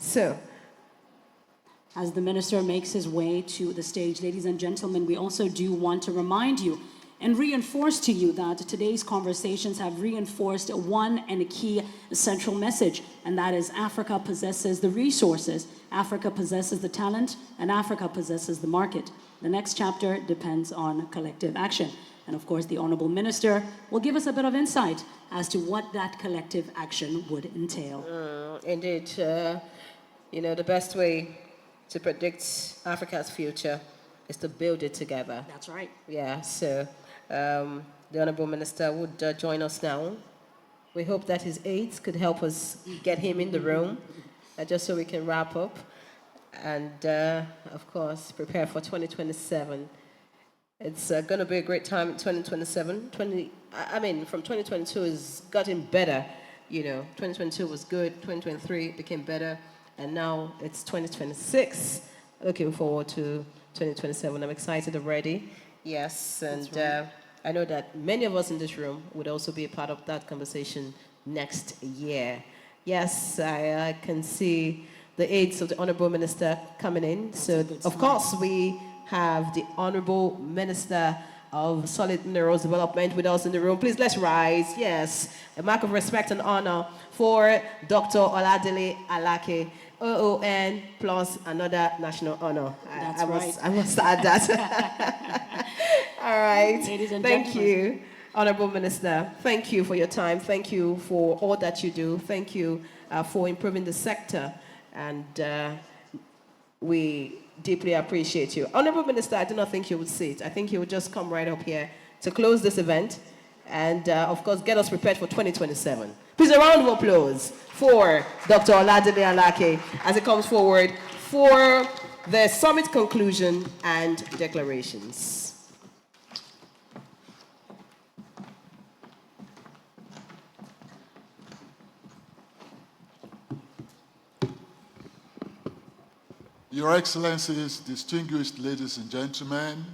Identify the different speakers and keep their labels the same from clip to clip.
Speaker 1: So,
Speaker 2: as the minister makes his way to the stage, ladies and gentlemen, we also do want to remind you and reinforce to you that today's conversations have reinforced one and a key central message, and that is Africa possesses the resources, Africa possesses the talent, and Africa possesses the market. The next chapter depends on collective action. And of course, the Honorable Minister will give us a bit of insight as to what that collective action would entail.
Speaker 1: Indeed, the best way to predict Africa's future is to build it together.
Speaker 2: That's right.
Speaker 1: Yeah, so the Honorable Minister would join us now. We hope that his aides could help us get him in the room, just so we can wrap up. And, of course, prepare for 2027. It's going to be a great time in 2027. From 2022 is gotten better. 2022 was good, 2023 became better, and now it's 2026. Looking forward to 2027. I'm excited already. Yes, and right. I know that many of us in this room would also be a part of that conversation next year. Yes, I can see the aides of the Honorable Minister coming in. So, of course, we have the Honorable Minister of Solid Minerals Development with us in the room. Please, let's rise. Yes, a mark of respect and honor for Dr. Oladele Alake, OON plus another national honor. I must add that. All right.
Speaker 2: Ladies and
Speaker 1: Thank
Speaker 2: gentlemen.
Speaker 1: you, Honorable Minister. Thank you for your time. Thank you for all that you do. Thank you for improving the sector. And we deeply appreciate you. Honorable Minister, I do not think you would sit. I think you would just come right up here to close this event and, of course, get us prepared for 2027. Please, a round of applause for Dr. Oladele Alake as he comes forward for the summit conclusion and declarations.
Speaker 3: Your Excellencies, distinguished ladies and gentlemen,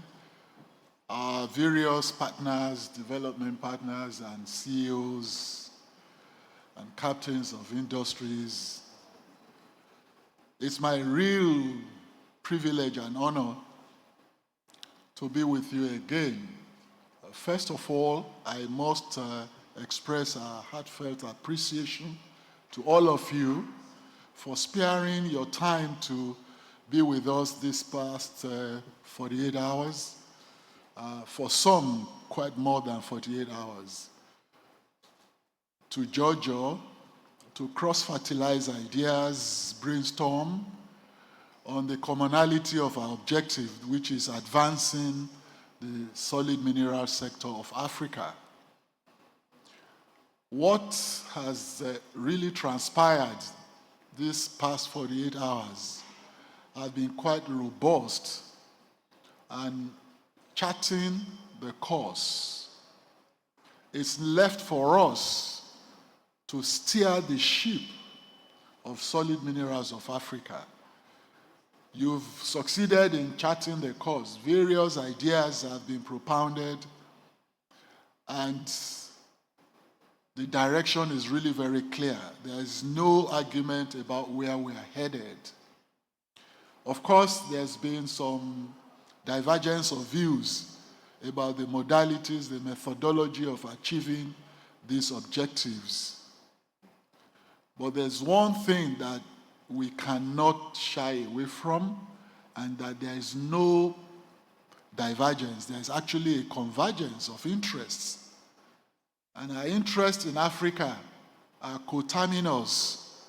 Speaker 3: our various partners, development partners, and CEOs and captains of industries, it's my real privilege and honor to be with you again. First of all, I must express our heartfelt appreciation to all of you for sparing your time to be with us this past 48 hours. For some, quite more than 48 hours. To Jojo, to cross-fertilize ideas, brainstorm on the commonality of our objective, which is advancing the solid mineral sector of Africa. What has really transpired this past 48 hours has been quite robust and charting the course. It's left for us to steer the ship of solid minerals of Africa. You've succeeded in charting the course. Various ideas have been propounded, and the direction is really very clear. There is no argument about where we are headed. Of course, there's been some divergence of views about the modalities, the methodology of achieving these objectives. But there's one thing that we cannot shy away from, and that there is no divergence. There's actually a convergence of interests. And our interests in Africa are coterminous.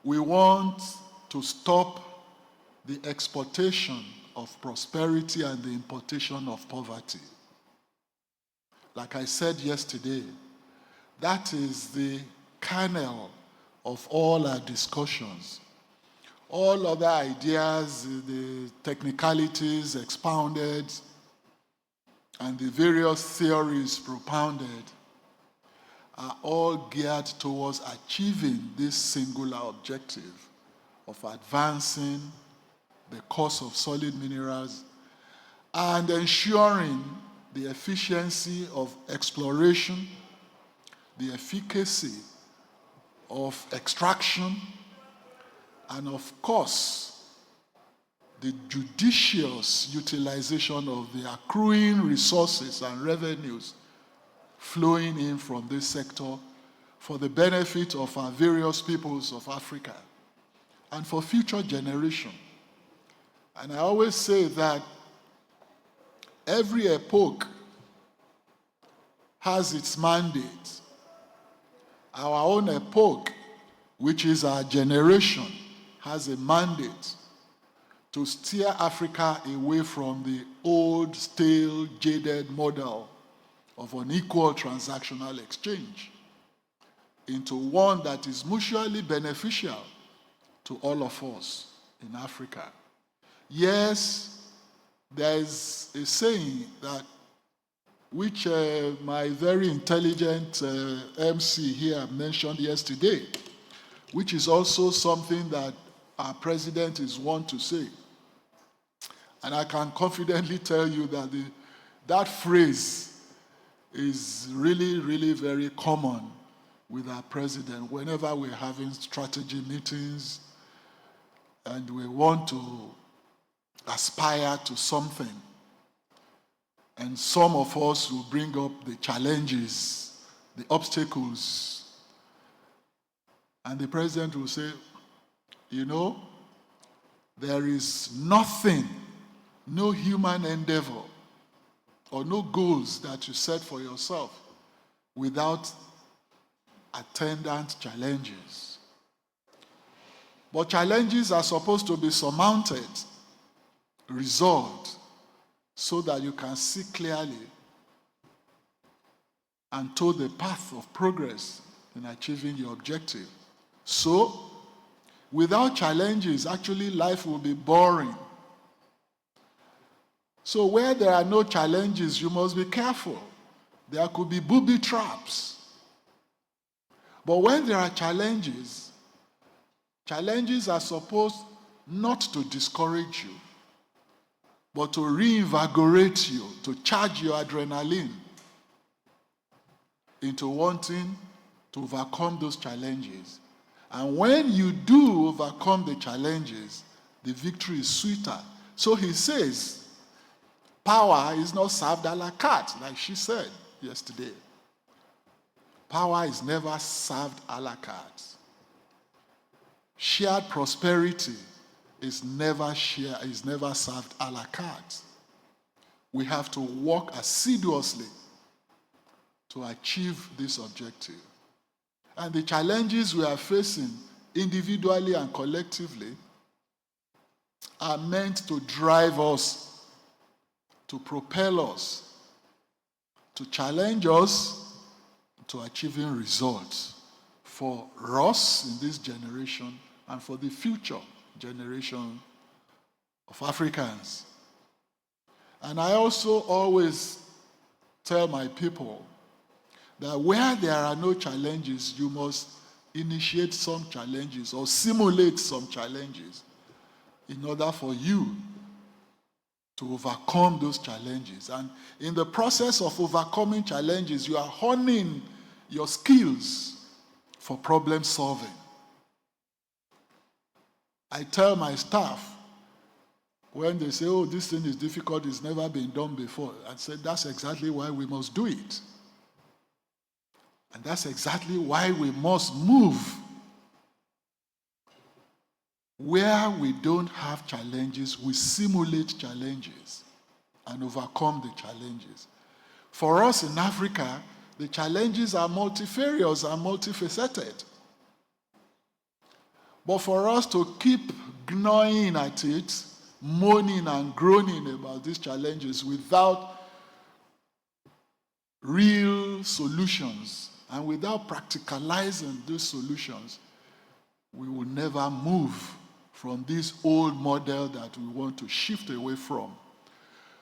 Speaker 3: We want to stop the exportation of prosperity and the importation of poverty. Like I said yesterday, that is the kernel of all our discussions. All other ideas, the technicalities expounded, and the various theories propounded are all geared towards achieving this singular objective of advancing the course of solid minerals and ensuring the efficiency of exploration, the efficacy of extraction, and of course, the judicious utilization of the accruing resources and revenues flowing in from this sector for the benefit of our various peoples of Africa and for future generations. And I always say that every epoch has its mandate. Our own epoch, which is our generation, has a mandate to steer Africa away from the old, stale, jaded model of unequal transactional exchange into one that is mutually beneficial to all of us in Africa. Yes, there is a saying that which my very intelligent MC here mentioned yesterday, which is also something that our president is wont to say. And I can confidently tell you that that phrase is really, really very common with our president whenever we're having strategy meetings and we want to aspire to something. And some of us will bring up the challenges, the obstacles. And the president will say, you know, there is nothing, no human endeavor, or no goals that you set for yourself without attendant challenges. But challenges are supposed to be surmounted, resolved, so that you can see clearly and toe the path of progress in achieving your objective. So, without challenges, actually life will be boring. So where there are no challenges, you must be careful. There could be booby traps. But when there are challenges, challenges are supposed not to discourage you, but to reinvigorate you, to charge your adrenaline into wanting to overcome those challenges. And when you do overcome the challenges, the victory is sweeter. So he says, power is not served a la carte, like she said yesterday. Power is never served a la carte. Shared prosperity is never served a la carte. We have to work assiduously to achieve this objective. And the challenges we are facing individually and collectively are meant to drive us, to propel us, to challenge us to achieving results for us in this generation and for the future generation of Africans. And I also always tell my people that where there are no challenges, you must initiate some challenges or simulate some challenges in order for you to overcome those challenges. And in the process of overcoming challenges, you are honing your skills for problem solving. I tell my staff, when they say, oh, this thing is difficult, it's never been done before, I said, that's exactly why we must do it. And that's exactly why we must move. Where we don't have challenges, we simulate challenges and overcome the challenges. For us in Africa, the challenges are multifarious and multifaceted. But for us to keep gnawing at it, moaning and groaning about these challenges without real solutions and without practicalizing those solutions, we will never move from this old model that we want to shift away from.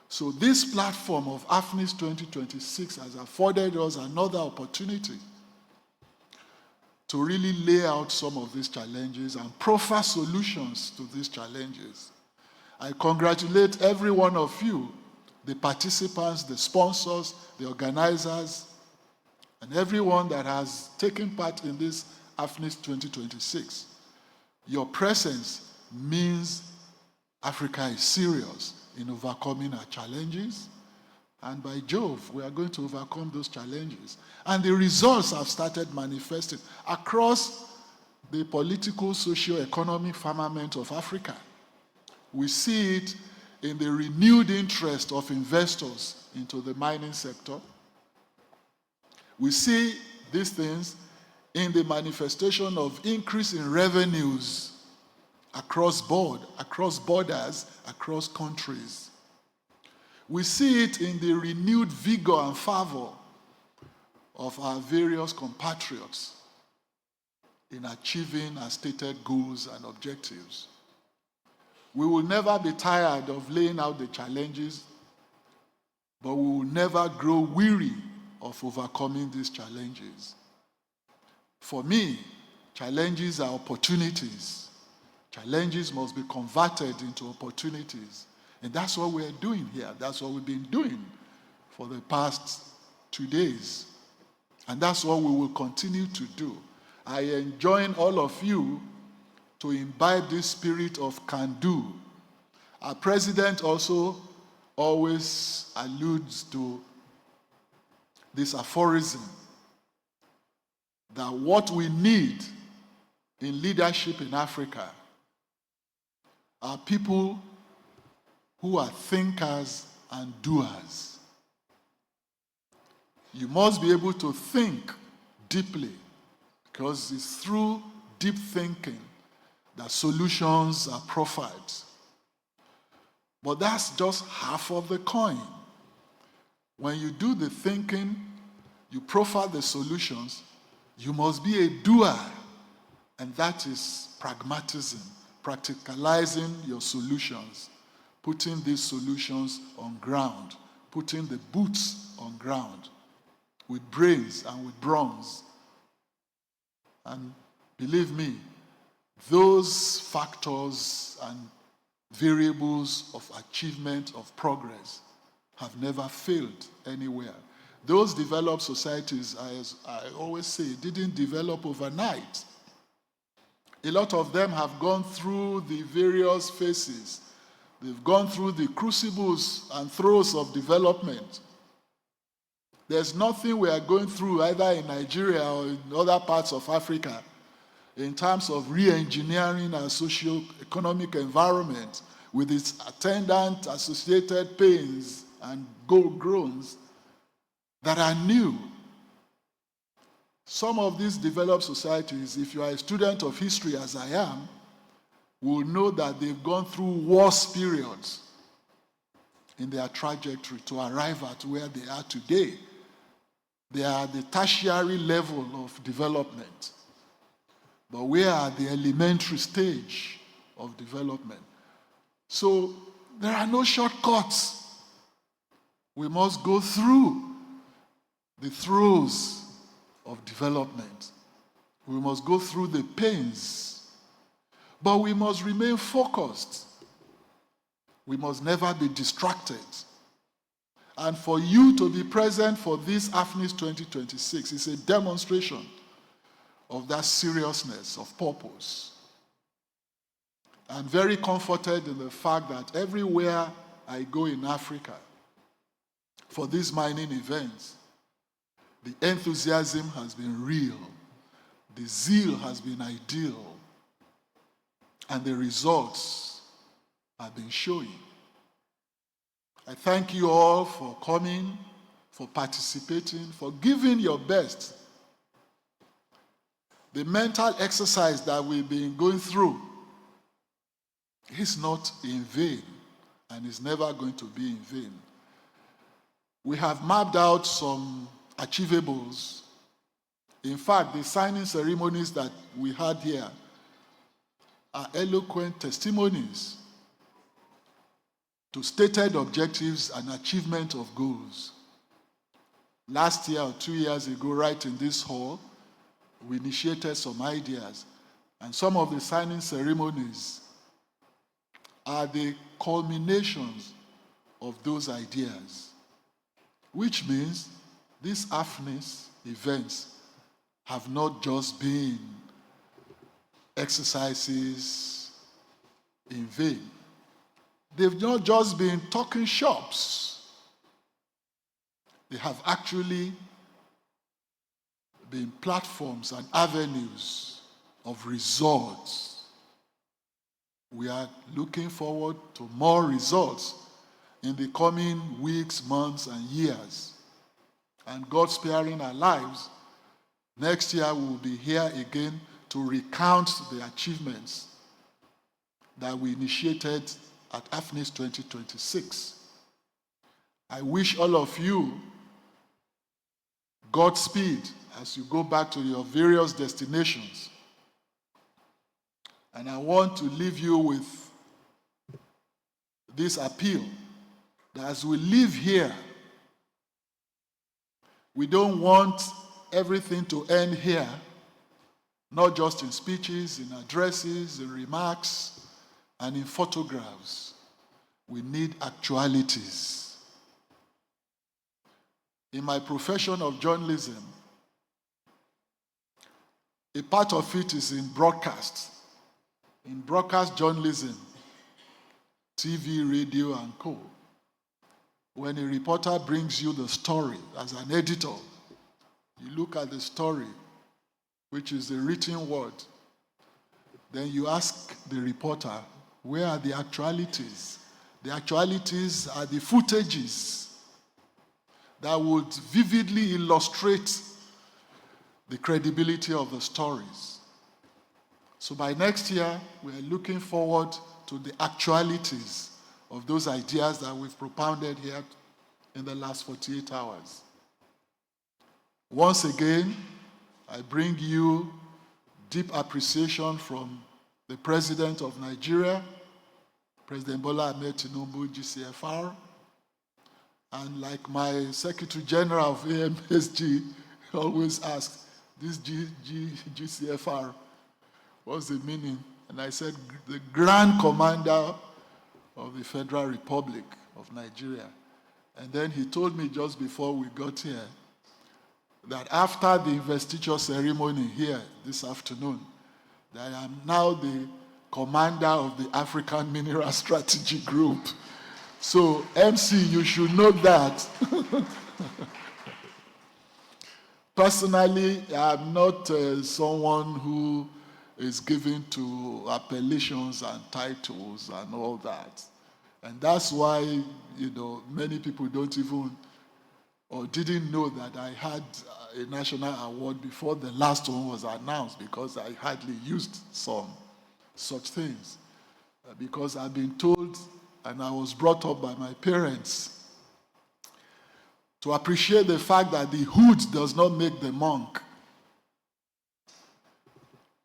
Speaker 3: So this platform of AFNIS 2026 has afforded us another opportunity to really lay out some of these challenges and proffer solutions to these challenges. I congratulate every one of you, the participants, the sponsors, the organizers, and everyone that has taken part in this AFNIS 2026. Your presence means Africa is serious in overcoming our challenges. And by Jove, we are going to overcome those challenges. And the results have started manifesting across the political, socio-economic firmament of Africa. We see it in the renewed interest of investors into the mining sector. We see these things in the manifestation of increase in revenues across borders, across countries. We see it in the renewed vigor and fervor of our various compatriots in achieving our stated goals and objectives. We will never be tired of laying out the challenges, but we will never grow weary of overcoming these challenges. For me, challenges are opportunities. Challenges must be converted into opportunities. And that's what we're doing here. That's what we've been doing for the past 2 days. And that's what we will continue to do. I enjoin all of you to imbibe this spirit of can-do. Our president also always alludes to this aphorism that what we need in leadership in Africa are people who are thinkers and doers. You must be able to think deeply, because it's through deep thinking that solutions are proffered. But that's just half of the coin. When you do the thinking, you proffer the solutions, you must be a doer. And that is pragmatism, practicalizing your solutions, putting these solutions on ground, putting the boots on ground with brains and with bronze. And believe me, those factors and variables of achievement, of progress, have never failed anywhere. Those developed societies, as I always say, didn't develop overnight. A lot of them have gone through the various phases. They've gone through the crucibles and throes of development. There's nothing we are going through either in Nigeria or in other parts of Africa in terms of re-engineering our socio-economic environment with its attendant associated pains and groans that are new. Some of these developed societies, if you are a student of history as I am, will know that they've gone through worse periods in their trajectory to arrive at where they are today. They are at the tertiary level of development. But we are at the elementary stage of development. So there are no shortcuts. We must go through the throes of development. We must go through the pains. But we must remain focused. We must never be distracted. And for you to be present for this AFNIS 2026 is a demonstration of that seriousness of purpose. I'm very comforted in the fact that everywhere I go in Africa for these mining events, the enthusiasm has been real, the zeal has been ideal, and the results have been showing. I thank you all for coming, for participating, for giving your best. The mental exercise that we've been going through is not in vain and is never going to be in vain. We have mapped out some achievables. In fact, the signing ceremonies that we had here are eloquent testimonies to stated objectives and achievement of goals. Last year or 2 years ago, right in this hall, we initiated some ideas, and some of the signing ceremonies are the culminations of those ideas, which means these AFNIS events have not just been exercises in vain. They've not just been talking shops. They have actually been platforms and avenues of results. We are looking forward to more results in the coming weeks, months, and years. And God sparing our lives, next year we will be here again to recount the achievements that we initiated at AFNIS 2026. I wish all of you Godspeed as you go back to your various destinations. And I want to leave you with this appeal that as we live here, we don't want everything to end here, not just in speeches, in addresses, in remarks, and in photographs. We need actualities. In my profession of journalism, a part of it is in broadcast. In broadcast journalism, TV, radio, and co. When a reporter brings you the story as an editor, you look at the story, which is the written word. Then you ask the reporter, where are the actualities? The actualities are the footages that would vividly illustrate the credibility of the stories. So by next year, we are looking forward to the actualities of those ideas that we've propounded here in the last 48 hours. Once again, I bring you deep appreciation from the President of Nigeria, President Bola Ahmed Tinubu, GCFR, and like my Secretary General of AMSG always asks, this GCFR, what's the meaning? And I said, the Grand Commander of the Federal Republic of Nigeria. And then he told me just before we got here that after the investiture ceremony here this afternoon, that I am now the commander of the African Mineral Strategy Group. So, MC, you should know that. Personally, I'm not someone who is given to appellations and titles and all that. And that's why, many people don't even or didn't know that I had a national award before the last one was announced, because I hardly used some such things. Because I've been told, and I was brought up by my parents, to appreciate the fact that the hood does not make the monk.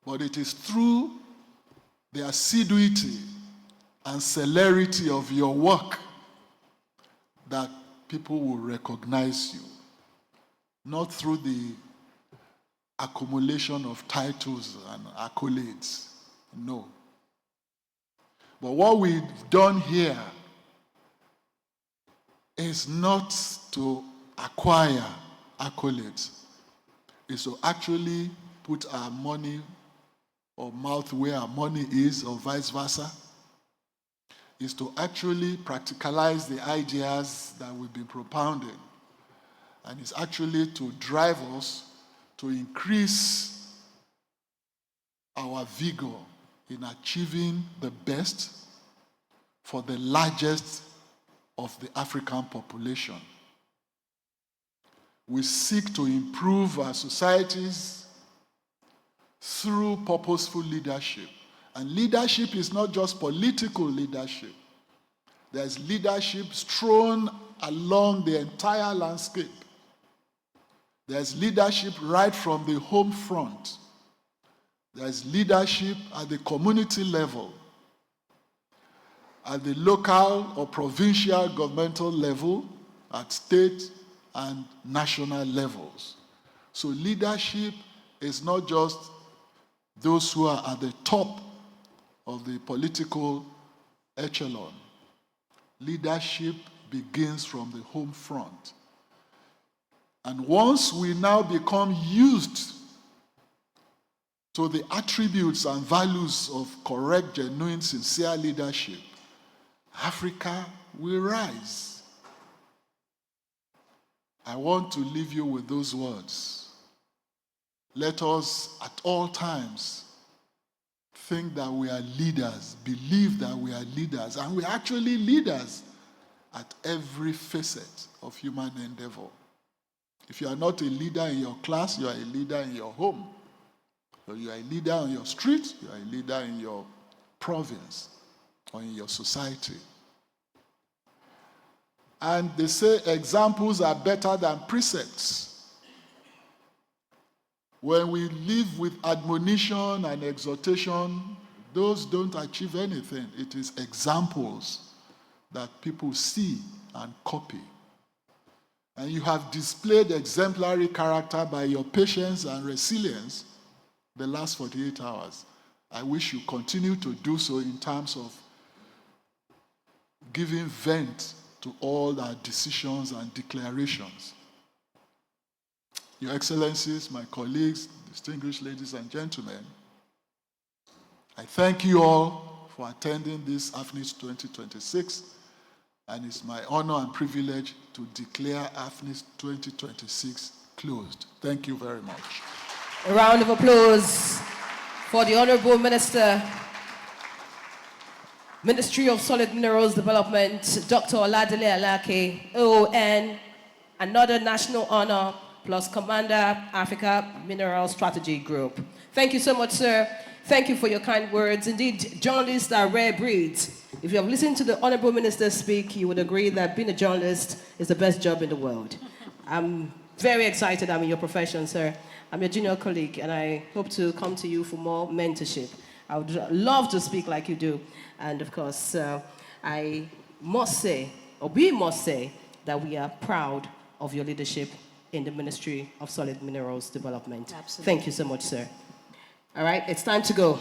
Speaker 3: But it is through the assiduity and celerity of your work that people will recognize you, not through the accumulation of titles and accolades. No. But what we've done here is not to acquire accolades. It's to actually put our money or mouth where our money is, or vice versa. Is to actually practicalize the ideas that we've been propounding. And it's actually to drive us to increase our vigor in achieving the best for the largest of the African population. We seek to improve our societies through purposeful leadership. And leadership is not just political leadership. There's leadership strewn along the entire landscape. There's leadership right from the home front. There's leadership at the community level, at the local or provincial governmental level, at state and national levels. So leadership is not just those who are at the top of the political echelon. Leadership begins from the home front. And once we now become used to the attributes and values of correct, genuine, sincere leadership, Africa will rise. I want to leave you with those words. Let us at all times think that we are leaders, believe that we are leaders, and we're actually leaders at every facet of human endeavor. If you are not a leader in your class, you are a leader in your home. Or you are a leader on your street, you are a leader in your province or in your society. And they say examples are better than precepts. When we live with admonition and exhortation, those don't achieve anything. It is examples that people see and copy. And you have displayed exemplary character by your patience and resilience the last 48 hours. I wish you continue to do so in terms of giving vent to all our decisions and declarations. Your Excellencies, my colleagues, distinguished ladies and gentlemen, I thank you all for attending this AFNIS 2026, and it's my honor and privilege to declare AFNIS 2026 closed. Thank you very much.
Speaker 1: A round of applause for the Honorable Minister, Ministry of Solid Minerals Development, Dr. Oladile Alake, OON, another national honor, plus Commander Africa Mineral Strategy Group. Thank you so much, sir. Thank you for your kind words. Indeed, journalists are rare breeds. If you have listened to the Honorable Minister speak, you would agree that being a journalist is the best job in the world. I'm very excited I'm in your profession, sir. I'm your junior colleague, and I hope to come to you for more mentorship. I would love to speak like you do. And of course, I must say, or we must say, that we are proud of your leadership in the Ministry of Solid Minerals Development.
Speaker 2: Absolutely.
Speaker 1: Thank you so much, sir. All right, it's time to go.